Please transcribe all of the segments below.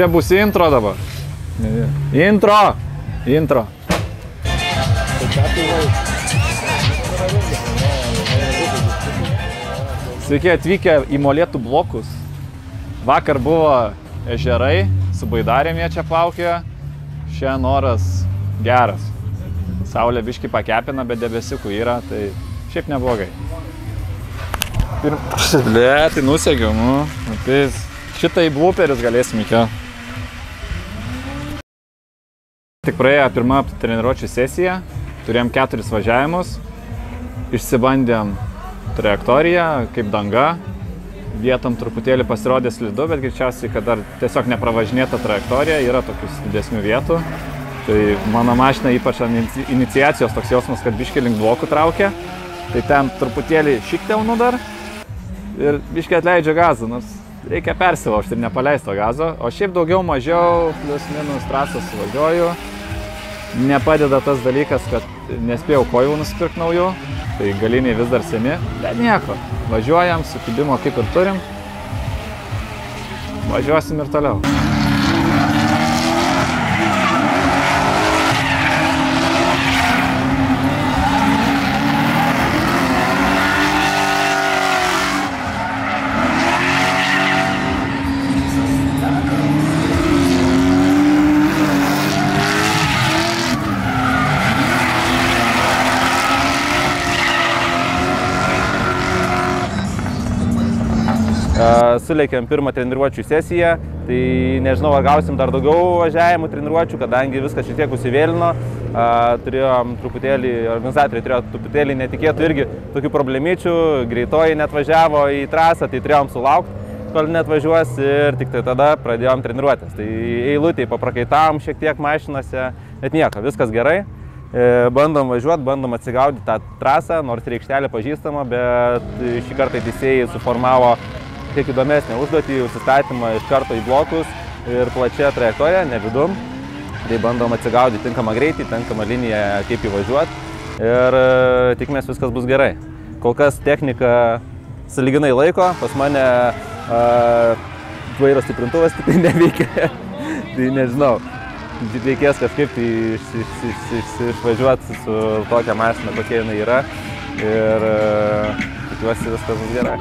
Čia bus intro dabar. Intro. Sveiki atvykę į Molėtų blokus. Vakar buvo ežerai, su baidarėm jie čia plaukė. Šiandien oras geras. Saulė biškį pakepina, bet debesiukų yra, tai šiaip neblogai. Tai nusegiau, Šitą į blooperis galėsim įkelti. Tik praėjo pirmą treniruočių sesiją, turėjom 4 važiavimus, išsibandėm trajektoriją, kaip danga, vietom truputėlį pasirodė slidu, bet greičiausiai, kad dar tiesiog nepravažinėta trajektorija, yra tokių didesnių vietų. Tai mano mašina ypač iniciacijos toks jausmas, kad biškį link blokų traukia, tai ten truputėlį šikteunu dar ir biškį atleidžia gazą, nors reikia persilaužti ir nepaleisti to gazo, o šiaip daugiau mažiau plius minus trasas važiuoju. Nepadeda tas dalykas, kad nespėjau kojų nusipirkti naujų, tai galiniai vis dar seni, bet nieko. Važiuojam, sukibimo kaip ir turim, važiuosim ir toliau. Suleikėm pirmą treniruočių sesiją, tai nežinau, ar gausim dar daugiau važiavimų treniruočių, kadangi viskas šiek tiek užsivėlino. Turėjom truputėlį, organizatoriai turėjo truputėlį netikėtų irgi tokių problemyčių, greitoji net važiavo į trasą, tai turėjom sulaukti, kol net važiuos ir tik tai tada pradėjom treniruotis. Tai eilutėj paprakaitavom šiek tiek mašinose, bet nieko, viskas gerai. Bandom važiuoti, bandom atsigaudyti tą trasą, nors reikštelė pažįstama, bet šį kartą teisėjai suformavo kiek įdomesnė užduotį, užsistatymą iš karto į blokus ir plačia trajektorija, ne vidum. Tai bandom atsigaudyti tinkamą greitį, tinkamą liniją, kaip įvažiuoti ir tikimės viskas bus gerai. Kol kas technika sąlyginai laiko, pas mane vairo stiprintuvas tik neveikia, tai nežinau. Reikės kažkaip išvažiuoti su tokia mašina, kokia jinai yra ir tikiuosi viskas bus gerai.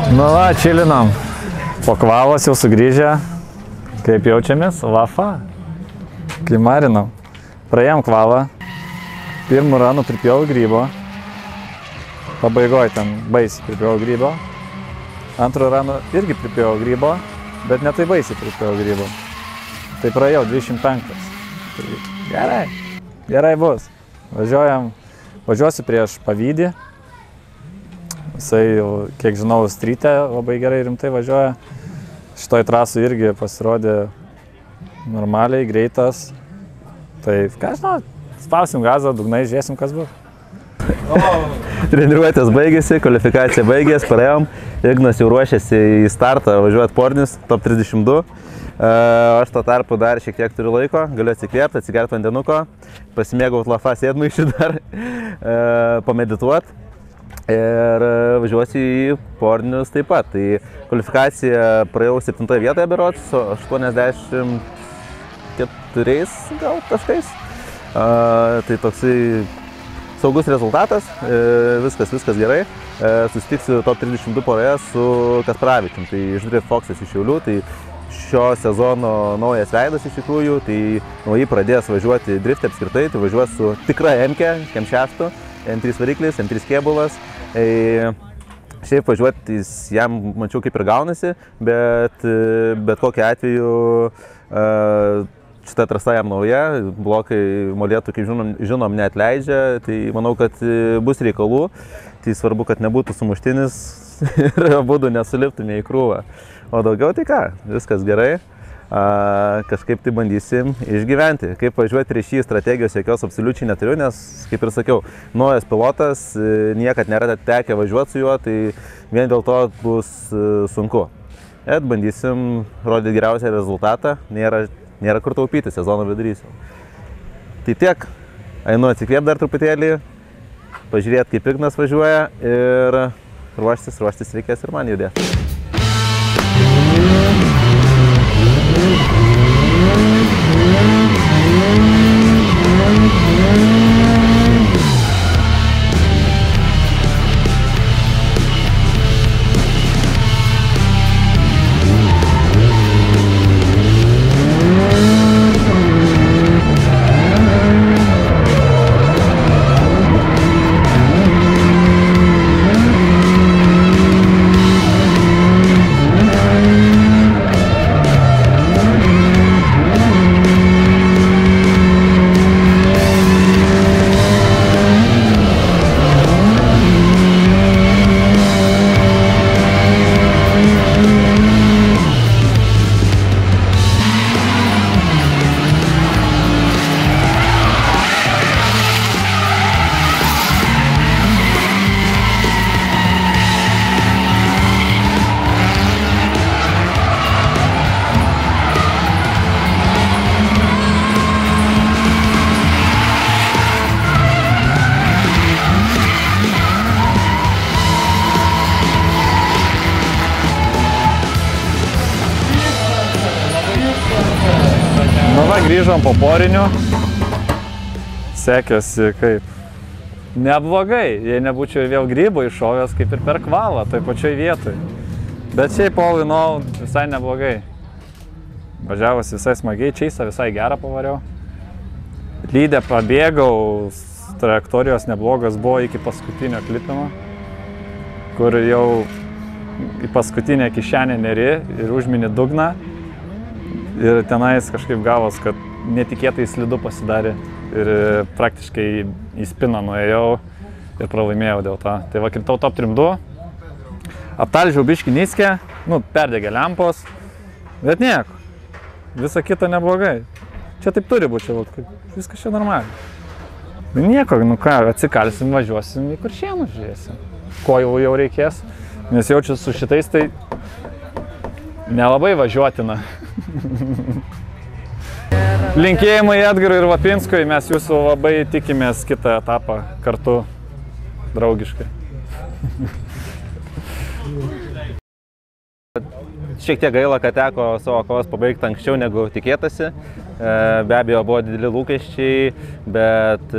Nu va, čilinam. Po kvavos jau sugrįžę. Kaip jaučiamės? Vafa. Kai marinam. Praėjom kvavą. Pirmų ranų pripjau grybo. Pabaigoj ten baisiai pripjau grybo. Antrų ranų irgi pripjau grybo, bet ne tai baisiai pripjau grybo. Tai praėjau 25. Tai gerai. Gerai bus. Važiuosiu prieš Pavydį. Jisai, kiek žinau, stryte labai gerai rimtai važiuoja. Šitoj trasų irgi pasirodė normaliai, greitas. Tai, ką žinau, spausim gazą, dugnai, žiūrėsim, kas bus. Treniruotės baigėsi, kvalifikacija baigėsi, praėjom. Ignas jau ruošiasi į startą važiuoti pornis, top 32. Aš to tarpu dar šiek tiek turiu laiko, galiu atsikvėpti, atsigerti vandenuko, pasimėgauti lafa sėdmaišį dar, pamedituoti. Ir važiuosiu į pornius taip pat. Tai kvalifikacija praėjau 7 vietoje berods, su 84 gal taškais. Tai toksai saugus rezultatas, viskas gerai. Susitiksiu top 32 poroje su Kasparavičium, tai iš Drift Foxas iš Šiaulių. Tai šio sezono naujas veidas iš tikrųjų, tai nuo jį pradės važiuoti driftė apskritai, tai važiuos su tikra M-ke, M6, M3 variklis, M3 kėbulas. Šiaip važiuoti jam, mačiau, kaip ir gaunasi, bet kokiu atveju šita trasa jam nauja, blokai molėtų, kaip žinom, neatleidžia, tai manau, kad bus reikalų. Tai svarbu, kad nebūtų sumuštinis ir abudu nesuliptume į krūvą. O daugiau tai ką, viskas gerai. Kažkaip tai bandysim išgyventi. Kaip važiuoti prieš jį, strategijos jokios absoliučiai neturiu, nes, kaip ir sakiau, naujas pilotas, niekad nėra tekę važiuoti su juo, tai vien dėl to bus sunku. Bet bandysim rodyti geriausią rezultatą, nėra kur taupyti, sezono vidurysiu. Tai tiek, einu atsikvėpti dar truputėlį, pažiūrėti, kaip Ignas važiuoja ir ruoštis reikės ir man judėti. Grįžom po porinių, sekėsi kaip neblogai, jei nebūčiau vėl grybo iššovęs kaip ir per kvalą, toj pačioj vietoj. Bet šiaip all in all visai neblogai. Važiavus visai smagiai, čeisą visai gerą pavariau. Lydę pabėgau, trajektorijos neblogas buvo iki paskutinio klipimo, kur jau į paskutinę kišenę neri ir užmini dugną. Ir tenais kažkaip gavos, kad netikėtai slidu pasidarė ir praktiškai į spiną nuėjau ir pralaimėjau dėl to. Tai va, kritau top 32, aptalžiau biškį niskę, perdegė lempos, bet nieko, visa kita neblogai. Čia taip turi būti, viskas čia normaliai. Nieko, atsikalsim, važiuosim į Kuršėnus, žiūrėsim, ko jau reikės, nes jaučiu su šitais tai nelabai važiuotina. Linkėjimai Edgarui ir Vapinskui, mes jūsų labai tikimės kitą etapą kartu draugiškai. Šiek tiek gaila, kad teko savo kovas pabaigti anksčiau negu tikėtasi. Be abejo, buvo dideli lūkesčiai, bet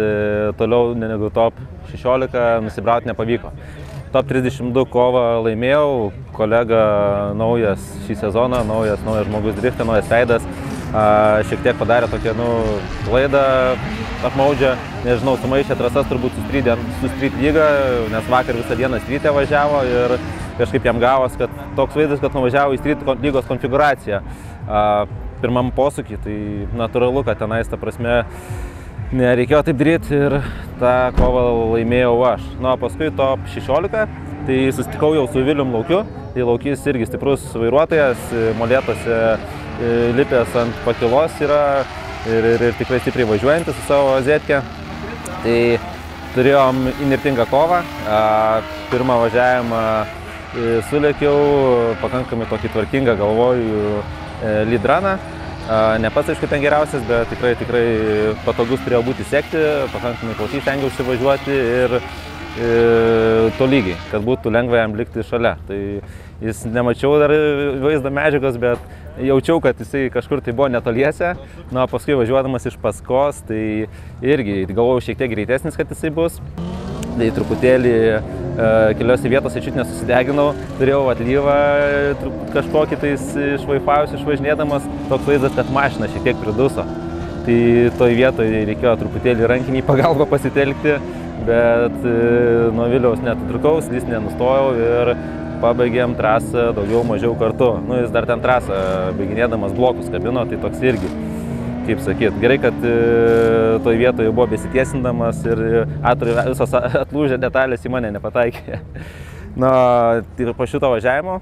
toliau negu top 16 nusibrauti nepavyko. top 32 kovą laimėjau, kolega naujas šį sezoną, naujas žmogus drifte, naujas veidas. Šiek tiek padarė tokią klaidą apmaudžią, nežinau, sumaišė trasas turbūt su Street lyga, nes vakar visą dieną Street'e važiavo ir kažkaip jam gavos, kad toks vaizdas, kad nuvažiavo į Street lygos konfiguraciją. Pirmam posūkį, tai natūralu, kad tenais, ta prasme, nereikėjo taip daryti ir tą kovą laimėjau aš. Na, paskui top 16, tai susitikau jau su Vilium Laukiu, tai Laukys irgi stiprus vairuotojas, molėtose lipęs ant pakilos yra ir tikrai stipriai važiuojantis su savo zetke. Tai turėjom įnirtingą kovą, pirmą važiavimą sulėkiau, pakankamai tokį tvarkingą, galvoju, lead run'ą. Ne pats, aišku, ten geriausias, bet tikrai patogus turėjo būti sekti, pakankamai plačiai stengiausi važiuoti ir tolygiai, kad būtų lengva jam likti šalia. Tai jis nemačiau dar vaizdo medžiagos, bet jaučiau, kad jisai kažkur tai buvo netoliese. Na, paskui važiuodamas iš paskos, tai irgi galvojau šiek tiek greitesnis, kad jisai bus. Tai truputėlį keliose vietose čiut nesusideginau, turėjau atlyvą kažkokį tais išvaifavus, išvažinėdamas, toks vaizdas, kad mašina šiek tiek priduso. Tai toj vietoje reikėjo truputėlį rankinį pagalbą pasitelkti, bet nuo Viliaus neatitrukau, slys nenustojau ir pabaigėm trasą daugiau mažiau kartu. Jis dar ten trasą baiginėdamas blokus kabino, tai toks irgi, kaip sakyt. Gerai, kad toj vietoje buvo besitiesindamas ir visos atlūžę detalės į mane nepataikė. Na, tai po šito važiavimo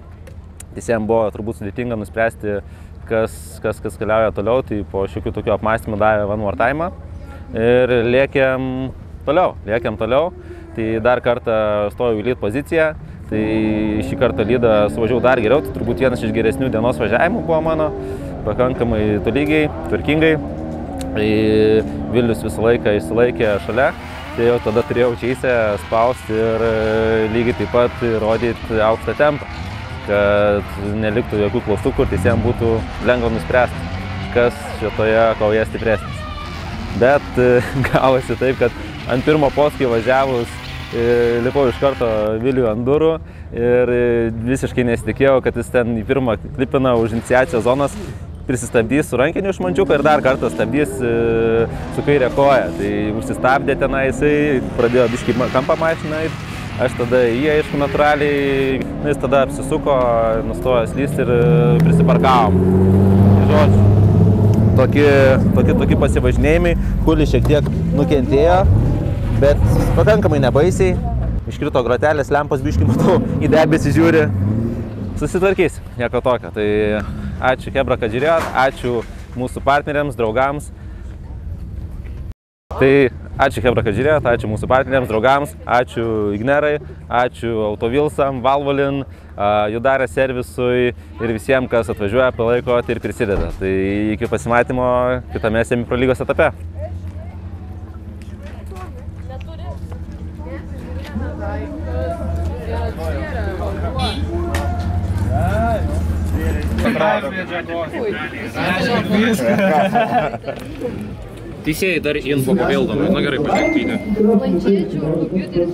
visiems buvo turbūt sudėtinga nuspręsti, kas keliauja toliau, tai po šiokių tokių apmąstymų davė one more time ir lėkėm toliau. Tai dar kartą stojau į lead poziciją, tai šį kartą leadą suvažiavau dar geriau, tai turbūt vienas iš geresnių dienos važiavimų buvo mano, pakankamai tolygiai, tvarkingai. Vilius visą laiką išsilaikė šalia, tai jau tada turėjau čia spausti ir lygiai taip pat rodyti aukštą tempą, kad neliktų jokių klaustukų ir visiems būtų lengva nuspręsti, kas šitoje kovoje stipresnis. Bet gavosi taip, kad ant pirmo posūkio važiavus lipau iš karto Viliui ant durų ir visiškai nesitikėjau, kad jis ten į pirmą klipiną už iniciacijos zonas prisistabdys su rankiniu išmandžiuku ir dar kartą stabdys su kairė koja. Tai užsistabdė tenai jisai, pradėjo biškį kampą mašiną, aš tada aišku, natūraliai, jis tada apsisuko, nustojo slysti ir prisiparkavom. Žodžiu, tokie pasivažinėjimai, Kulis šiek tiek nukentėjo, bet pakankamai nebaisiai. Iškrito grotelės, lempos biškį matau, į debesį žiūri. Susitvarkys, nieko tokio. Tai ačiū Chebra, kad žiūrėjot, ačiū mūsų partneriams, draugams. Tai ačiū Chebra, kad žiūrėjot, ačiū mūsų partneriams, draugams, ačiū Ignerai, ačiū Autovilsam, Valvolin, Judarė servisui ir visiems, kas atvažiuoja, palaikot ir prisideda. Tai iki pasimatymo kitame Semi Pro lygos etape. Teisėjai dar info papildomai, na gerai, pažiūrėk video. Planšečių, kompiuteris,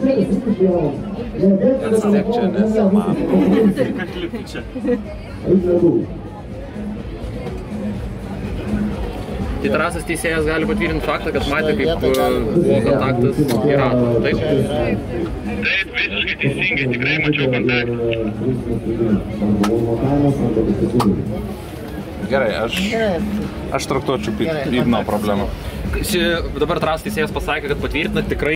Vis tiek čia nesimano. Tai trasas teisėjas gali patvirtinti faktą, kad matė, kaip buvo kontaktas į ratą, taip? Taip, visiškai teisingai, tikrai mačiau kontaktą. Gerai, aš traktuočiau Igno problemą. Dabar trasas teisėjas pasakė, kad patvirtina tikrai